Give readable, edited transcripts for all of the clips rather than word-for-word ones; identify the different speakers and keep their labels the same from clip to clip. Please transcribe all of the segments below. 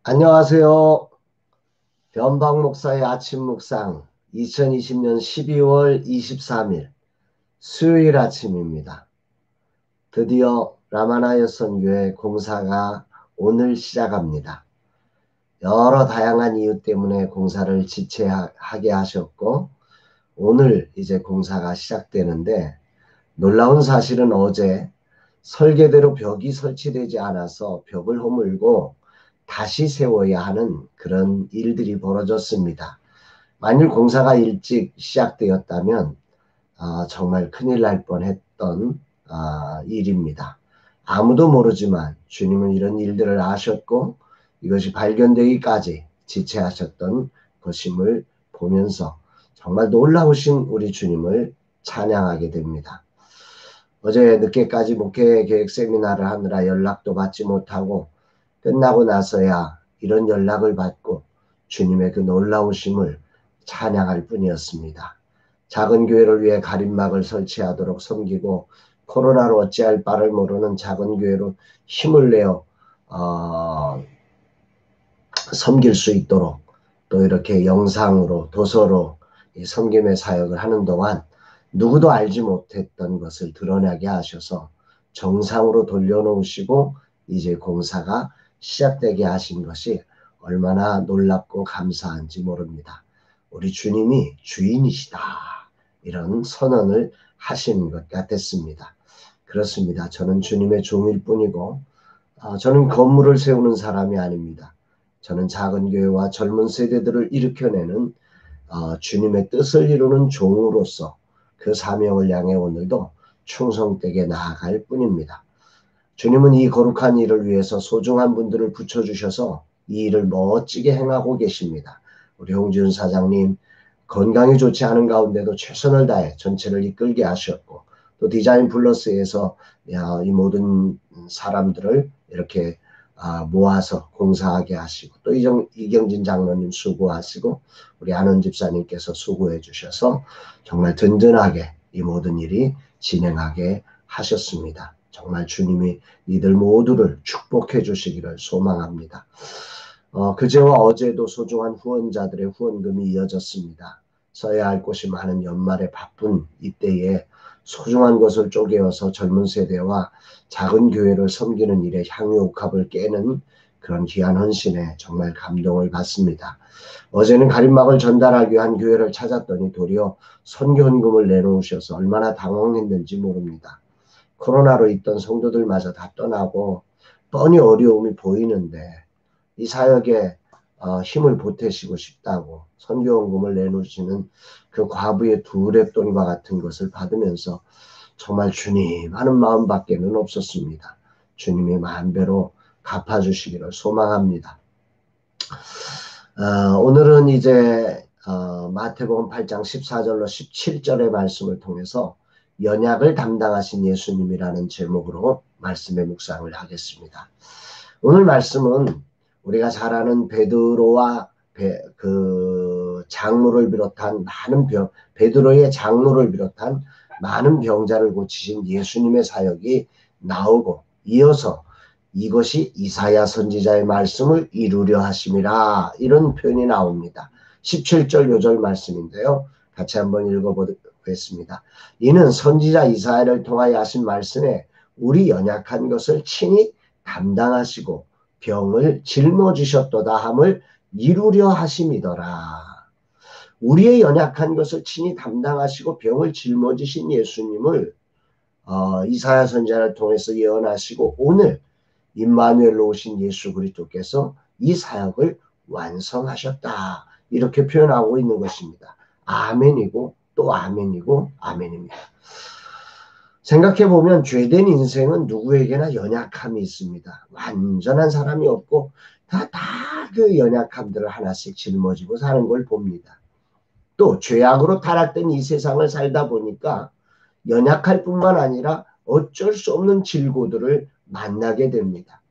Speaker 1: 안녕하세요. 변방 목사의 아침 묵상 2020년 12월 23일 수요일 아침입니다. 드디어 라마나여 선교회 공사가 오늘 시작합니다. 여러 다양한 이유 때문에 공사를 지체하게 하셨고 오늘 이제 공사가 시작되는데 놀라운 사실은 어제 설계대로 벽이 설치되지 않아서 벽을 허물고 다시 세워야 하는 그런 일들이 벌어졌습니다. 만일 공사가 일찍 시작되었다면 정말 큰일 날 뻔했던 일입니다. 아무도 모르지만 주님은 이런 일들을 아셨고 이것이 발견되기까지 지체하셨던 것임을 보면서 정말 놀라우신 우리 주님을 찬양하게 됩니다. 어제 늦게까지 목회 계획 세미나를 하느라 연락도 받지 못하고 끝나고 나서야 이런 연락을 받고 주님의 그 놀라우심을 찬양할 뿐이었습니다. 작은 교회를 위해 가림막을 설치하도록 섬기고 코로나로 어찌할 바를 모르는 작은 교회로 힘을 내어 섬길 수 있도록 또 이렇게 영상으로 도서로 이 섬김의 사역을 하는 동안 누구도 알지 못했던 것을 드러나게 하셔서 정상으로 돌려놓으시고 이제 공사가 시작되게 하신 것이 얼마나 놀랍고 감사한지 모릅니다. 우리 주님이 주인이시다. 이런 선언을 하시는 것 같았습니다. 그렇습니다. 저는 주님의 종일 뿐이고 저는 건물을 세우는 사람이 아닙니다. 저는 작은 교회와 젊은 세대들을 일으켜내는 주님의 뜻을 이루는 종으로서 그 사명을 향해 오늘도 충성되게 나아갈 뿐입니다. 주님은 이 거룩한 일을 위해서 소중한 분들을 붙여주셔서 이 일을 멋지게 행하고 계십니다. 우리 홍지훈 사장님 건강이 좋지 않은 가운데도 최선을 다해 전체를 이끌게 하셨고 또 디자인 플러스에서 이 모든 사람들을 이렇게 모아서 공사하게 하시고 또 이경진 장로님 수고하시고 우리 안원 집사님께서 수고해 주셔서 정말 든든하게 이 모든 일이 진행하게 하셨습니다. 정말 주님이 이들 모두를 축복해 주시기를 소망합니다. 그제와 어제도 소중한 후원자들의 후원금이 이어졌습니다. 써야 할 곳이 많은 연말에 바쁜 이때에 소중한 것을 쪼개어서 젊은 세대와 작은 교회를 섬기는 일에 향유옥합을 깨는 그런 귀한 헌신에 정말 감동을 받습니다. 어제는 가림막을 전달하기 위한 교회를 찾았더니 도리어 선교헌금을 내놓으셔서 얼마나 당황했는지 모릅니다. 코로나로 있던 성도들마저 다 떠나고 뻔히 어려움이 보이는데 이 사역에 힘을 보태시고 싶다고 선교헌금을 내놓으시는 그 과부의 두 랩돈과 같은 것을 받으면서 정말 주님 하는 마음밖에는 없었습니다. 주님이 만배로 갚아주시기를 소망합니다. 오늘은 이제 마태복음 8장 14절로 17절의 말씀을 통해서 연약을 담당하신 예수님이라는 제목으로 말씀의 묵상을 하겠습니다. 오늘 말씀은 우리가 잘 아는 베드로와 장로를 비롯한 많은 베드로의 장로를 비롯한 많은 병자를 고치신 예수님의 사역이 나오고 이어서 이것이 이사야 선지자의 말씀을 이루려 하심이라 이런 표현이 나옵니다. 17절 요절 말씀인데요. 같이 한번 읽어보겠습니다. 이는 선지자 이사야를 통하여 하신 말씀에 우리 연약한 것을 친히 담당하시고 병을 짊어지셨도다 함을 이루려 하심이더라. 우리의 연약한 것을 친히 담당하시고 병을 짊어지신 예수님을 이사야 선지자를 통해서 예언하시고 오늘 임마누엘로 오신 예수 그리스도께서 이 사역을 완성하셨다. 이렇게 표현하고 있는 것입니다. 아멘이고 또 아멘이고 아멘입니다. 생각해보면 죄된 인생은 누구에게나 연약함이 있습니다. 완전한 사람이 없고 다 그 연약함들을 하나씩 짊어지고 사는 걸 봅니다. 또 죄악으로 타락된 이 세상을 살다 보니까 연약할 뿐만 아니라 어쩔 수 없는 질고들을 만나게 됩니다.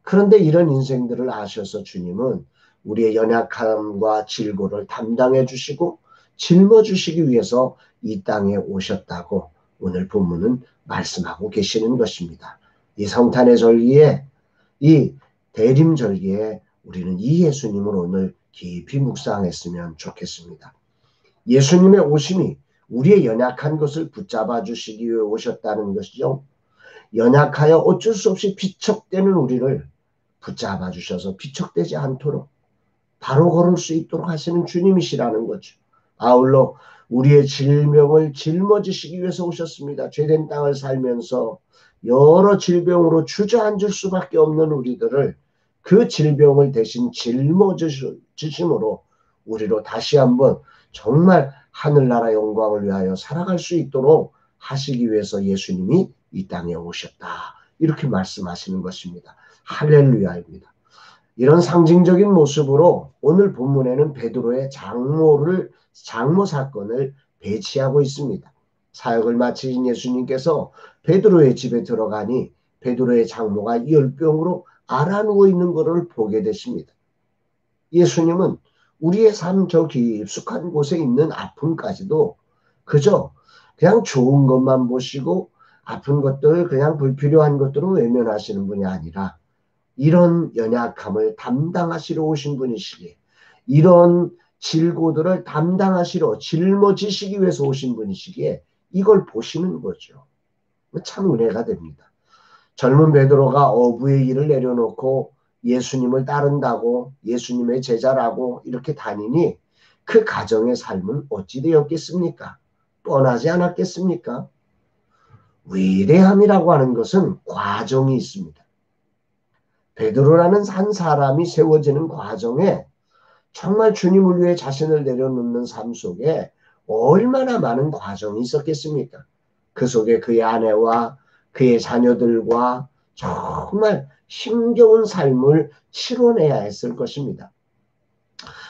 Speaker 1: 그런데 이런 인생들을 아셔서 주님은 우리의 연약함과 질고를 담당해 주시고 짊어주시기 위해서 이 땅에 오셨다고 오늘 본문은 말씀하고 계시는 것입니다. 이 성탄의 절기에 이 대림절기에 우리는 이 예수님을 오늘 깊이 묵상했으면 좋겠습니다. 예수님의 오심이 우리의 연약한 것을 붙잡아 주시기 위해 오셨다는 것이죠. 연약하여 어쩔 수 없이 비척대는 우리를 붙잡아 주셔서 비척대지 않도록 바로 걸을 수 있도록 하시는 주님이시라는 거죠. 아울러 우리의 질병을 짊어지시기 위해서 오셨습니다. 죄된 땅을 살면서 여러 질병으로 주저앉을 수밖에 없는 우리들을 그 질병을 대신 짊어지심으로 우리로 다시 한번 정말 하늘나라 영광을 위하여 살아갈 수 있도록 하시기 위해서 예수님이 이 땅에 오셨다. 이렇게 말씀하시는 것입니다. 할렐루야입니다. 이런 상징적인 모습으로 오늘 본문에는 베드로의 장모 사건을 배치하고 있습니다. 사역을 마치신 예수님께서 베드로의 집에 들어가니 베드로의 장모가 열병으로 앓아 누워 있는 것을 보게 되십니다. 예수님은 우리의 삶 저 깊숙한 곳에 있는 아픔까지도 그저 그냥 좋은 것만 보시고 아픈 것들 그냥 불필요한 것들을 외면하시는 분이 아니라 이런 연약함을 담당하시러 오신 분이시기에 이런 질고들을 담당하시러 짊어지시기 위해서 오신 분이시기에 이걸 보시는 거죠. 참 은혜가 됩니다. 젊은 베드로가 어부의 일을 내려놓고 예수님을 따른다고 예수님의 제자라고 이렇게 다니니 그 가정의 삶은 어찌 되었겠습니까? 뻔하지 않았겠습니까? 위대함이라고 하는 것은 과정이 있습니다. 베드로라는 한 사람이 세워지는 과정에 정말 주님을 위해 자신을 내려놓는 삶 속에 얼마나 많은 과정이 있었겠습니까? 그 속에 그의 아내와 그의 자녀들과 정말 힘겨운 삶을 치러내야 했을 것입니다.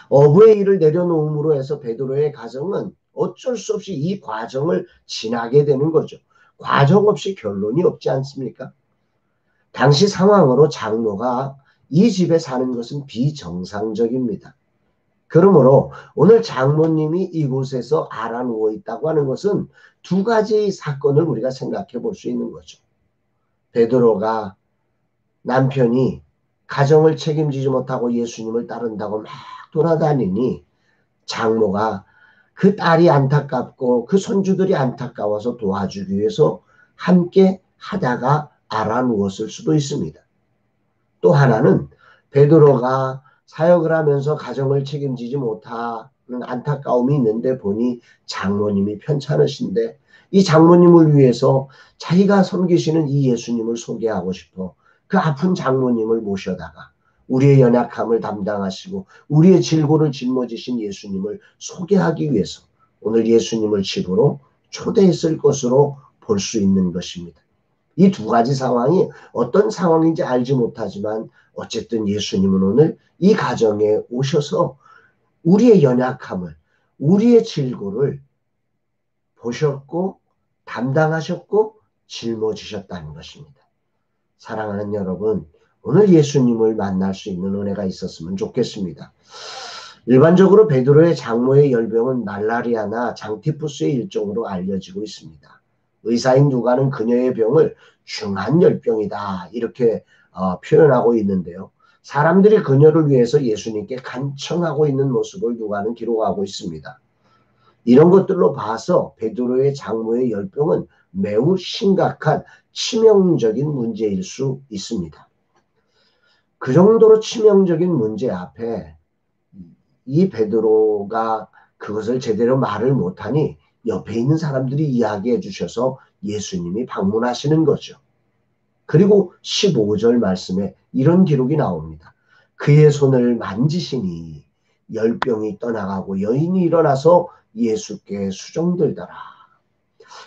Speaker 1: 어부의 일을 내려놓음으로 해서 베드로의 가정은 어쩔 수 없이 이 과정을 지나게 되는 거죠. 과정 없이 결론이 없지 않습니까? 당시 상황으로 장모가 이 집에 사는 것은 비정상적입니다. 그러므로 오늘 장모님이 이곳에서 앓아 누워 있다고 하는 것은 두 가지 사건을 우리가 생각해 볼 수 있는 거죠. 베드로가 남편이 가정을 책임지지 못하고 예수님을 따른다고 막 돌아다니니 장모가 그 딸이 안타깝고 그 손주들이 안타까워서 도와주기 위해서 함께 하다가 앓아 누웠을 수도 있습니다. 또 하나는 베드로가 사역을 하면서 가정을 책임지지 못하는 안타까움이 있는데 보니 장모님이 편찮으신데 이 장모님을 위해서 자기가 섬기시는 이 예수님을 소개하고 싶어 그 아픈 장모님을 모셔다가 우리의 연약함을 담당하시고 우리의 질고를 짊어지신 예수님을 소개하기 위해서 오늘 예수님을 집으로 초대했을 것으로 볼 수 있는 것입니다. 이 두 가지 상황이 어떤 상황인지 알지 못하지만 어쨌든 예수님은 오늘 이 가정에 오셔서 우리의 연약함을 우리의 질고를 보셨고 담당하셨고 짊어지셨다는 것입니다. 사랑하는 여러분, 오늘 예수님을 만날 수 있는 은혜가 있었으면 좋겠습니다. 일반적으로 베드로의 장모의 열병은 말라리아나 장티푸스의 일종으로 알려지고 있습니다. 의사인 누가는 그녀의 병을 중한 열병이다 이렇게 표현하고 있는데요. 사람들이 그녀를 위해서 예수님께 간청하고 있는 모습을 누가는 기록하고 있습니다. 이런 것들로 봐서 베드로의 장모의 열병은 매우 심각한 치명적인 문제일 수 있습니다. 그 정도로 치명적인 문제 앞에 이 베드로가 그것을 제대로 말을 못하니 옆에 있는 사람들이 이야기해 주셔서 예수님이 방문하시는 거죠. 그리고 15절 말씀에 이런 기록이 나옵니다. 그의 손을 만지시니 열병이 떠나가고 여인이 일어나서 예수께 수종들더라.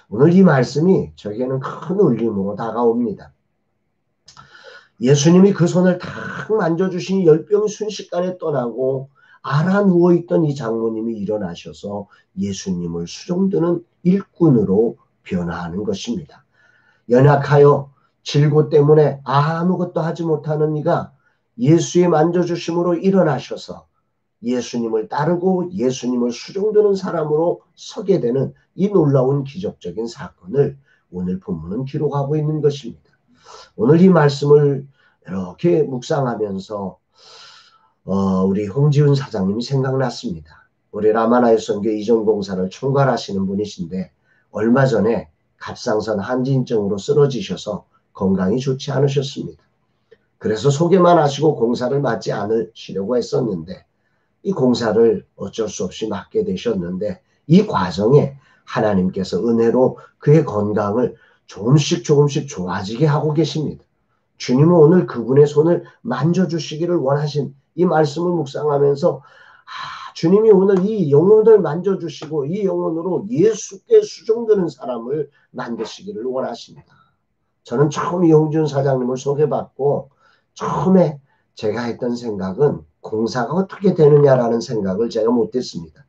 Speaker 1: 오늘 이 말씀이 저에게는 큰 울림으로 다가옵니다. 예수님이 그 손을 탁 만져주시니 열병이 순식간에 떠나고 앓아 누워있던 이 장모님이 일어나셔서 예수님을 수종드는 일꾼으로 변화하는 것입니다. 연약하여 질고 때문에 아무것도 하지 못하는 이가 예수의 만져주심으로 일어나셔서 예수님을 따르고 예수님을 수종드는 사람으로 서게 되는 이 놀라운 기적적인 사건을 오늘 본문은 기록하고 있는 것입니다. 오늘 이 말씀을 이렇게 묵상하면서 우리 홍지훈 사장님이 생각났습니다. 우리 라마나의 선교 이전공사를 총괄하시는 분이신데 얼마 전에 갑상선 한진증으로 쓰러지셔서 건강이 좋지 않으셨습니다. 그래서 소개만 하시고 공사를 맡지 않으시려고 했었는데 이 공사를 어쩔 수 없이 맡게 되셨는데 이 과정에 하나님께서 은혜로 그의 건강을 조금씩 좋아지게 하고 계십니다. 주님은 오늘 그분의 손을 만져주시기를 원하신 이 말씀을 묵상하면서 주님이 오늘 이 영혼을 만져주시고 이 영혼으로 예수께 수종되는 사람을 만드시기를 원하십니다. 저는 처음 이홍준 사장님을 소개받고 처음에 제가 했던 생각은 공사가 어떻게 되느냐라는 생각을 제가 못했습니다.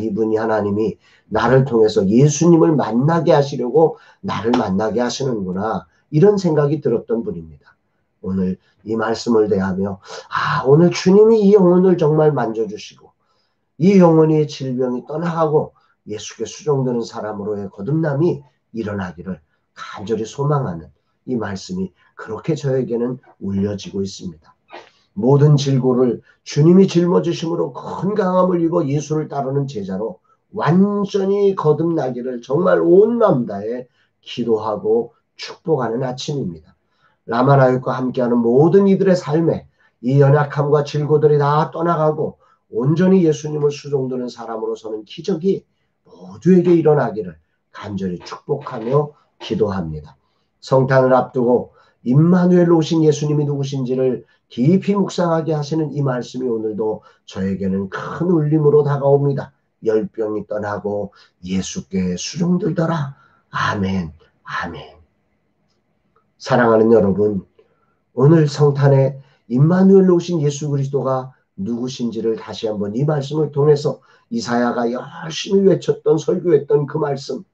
Speaker 1: 이분이 하나님이 나를 통해서 예수님을 만나게 하시려고 나를 만나게 하시는구나. 이런 생각이 들었던 분입니다. 오늘 이 말씀을 대하며 오늘 주님이 이 영혼을 정말 만져주시고 이 영혼의 질병이 떠나가고 예수께 수종되는 사람으로의 거듭남이 일어나기를 간절히 소망하는 이 말씀이 그렇게 저에게는 울려지고 있습니다. 모든 질고를 주님이 짊어지심으로 건강함을 입어 예수를 따르는 제자로 완전히 거듭나기를 정말 온 마음 다해 기도하고 축복하는 아침입니다. 라마나육과 함께하는 모든 이들의 삶에 이 연약함과 질고들이 다 떠나가고 온전히 예수님을 수종드는 사람으로서는 기적이 모두에게 일어나기를 간절히 축복하며 기도합니다. 성탄을 앞두고 임마누엘로 오신 예수님이 누구신지를 깊이 묵상하게 하시는 이 말씀이 오늘도 저에게는 큰 울림으로 다가옵니다. 열병이 떠나고 예수께 수종들더라. 아멘, 아멘. 사랑하는 여러분, 오늘 성탄에 임마누엘로 오신 예수 그리스도가 누구신지를 다시 한번 이 말씀을 통해서 이사야가 열심히 외쳤던 설교했던 그 말씀,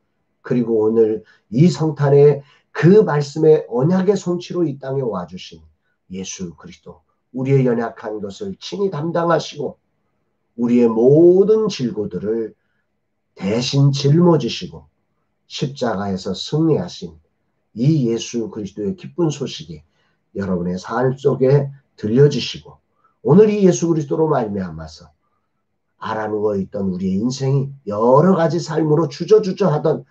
Speaker 1: 그리고 오늘 이 성탄에 그 말씀의 언약의 성취로 이 땅에 와주신 예수 그리스도, 우리의 연약한 것을 친히 담당하시고 우리의 모든 질고들을 대신 짊어지시고 십자가에서 승리하신 이 예수 그리스도의 기쁜 소식이 여러분의 삶 속에 들려지시고 오늘 이 예수 그리스도로 말미암아서 알아누워 있던 우리의 인생이 여러 가지 삶으로 주저주저하던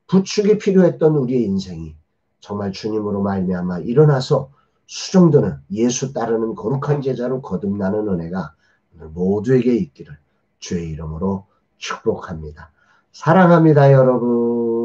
Speaker 1: 부축이 필요했던 우리의 인생이 정말 주님으로 말미암아 일어나서 수종드는 예수 따르는 거룩한 제자로 거듭나는 은혜가 오늘 모두에게 있기를 주의 이름으로 축복합니다. 사랑합니다, 여러분.